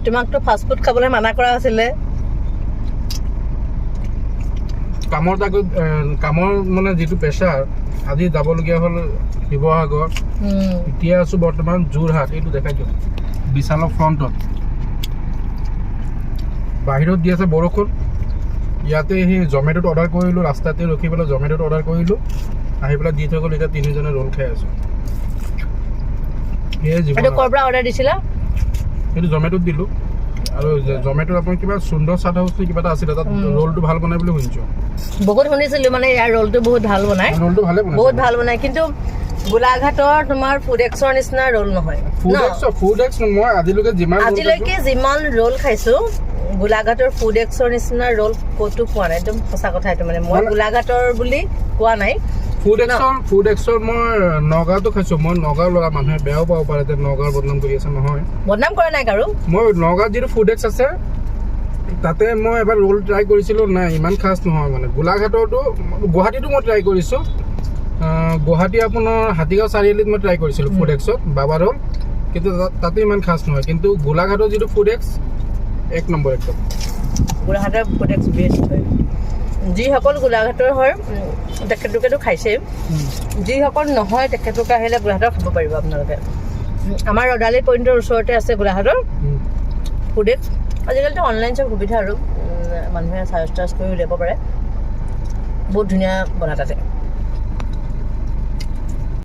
তোমাকতো fast food খাবলৈ মানা কৰা আছিলে কামৰ মানে যিটো প্ৰেছাৰ আজি যাবলগীয়া হ'ল শিৱসাগৰ এতিয়া আছো বৰ্তমান যোৰহাট এইটো দেখাই দিয়ক বিশালৰ ফ্ৰণ্টত বাহিৰত দি আছে বৰষুণ ইয়াতে সেই জমেট'ত অৰ্ডাৰ কৰিলোঁ ৰাস্তাতে ৰখি পেলাই জমেট'ত অৰ্ডাৰ কৰিলোঁ আহি পেলাই দি থৈ গ'ল এতিয়া তিনিজনে ৰোল খাই আছোঁ এইটো ক'ৰ পৰা অৰ্ডাৰ দিছিলা এইটো জমেট'ত দিলোঁ আৰু জমেট'ত আপোনাৰ কিবা সুন্দৰ চাট হাউচ কিবা এটা আছিলে তাত ৰোলটো ভাল বনাই বুলি শুনিছোঁ বহুত শুনিছিলোঁ মানে ইয়াৰ ৰোলটো বহুত ভাল বনায় ৰোলটো ভালে বনাই বহুত ভাল বনায় কিন্তু গোলাঘাটৰ তোমাৰ ফুড এক্সৰ নিচিনা ৰোল নহয় ফুড এক্স মই আজিলৈকে যিমান ৰোল খাইছোঁ গোলাঘাটৰ ফুড এক্সৰ নিচিনা ৰোল ক'তো পোৱা নাই একদম সঁচা কথা এইটো মানে মই গোলাঘাটৰ বুলি কোৱা নাই ফুড এক্সৰ মই নগাঁৱতো খাইছোঁ মই নগাঁৱৰ ল'ৰা মানুহে বেয়াও পাব পাৰে যে নগাঁৱৰ বদনাম কৰি আছে নহয় বদনাম কৰা নাই কাৰো মই নগাঁৱত যিটো ফুড এক্স আছে তাতে মই এবাৰ ৰোল ট্ৰাই কৰিছিলোঁ নাই ইমান খাচ নহয় মানে গোলাঘাটৰটো গুৱাহাটীতো মই ট্ৰাই কৰিছোঁ গুৱাহাটী আপোনাৰ হাতীগাঁও চাৰিআলিত মই ট্ৰাই কৰিছিলোঁ ফুড এক্সত বাবা ৰোল কিন্তু তাতে ইমান খাচ নহয় কিন্তু গোলাঘাটৰ যিটো ফুড এক্স এক নম্বৰ একদম গোলাঘাটৰ ফুড এক্স বেষ্ট হয় যিসকল গোলাঘাটৰ হয় তেখেতলোকেতো খাইছে যিসকল নহয় তেখেতলোকে আহিলে গোলাঘাটৰ খাব পাৰিব আপোনালোকে আমাৰ ৰদালি পইণ্টৰ ওচৰতে আছে গোলাঘাটৰ ফুড এক্স আজিকালিতো অনলাইন চব সুবিধা আৰু মানুহে চাৰ্জ টাৰ্জ কৰি উলিয়াব পাৰে বহুত ধুনীয়া বনাই তাতে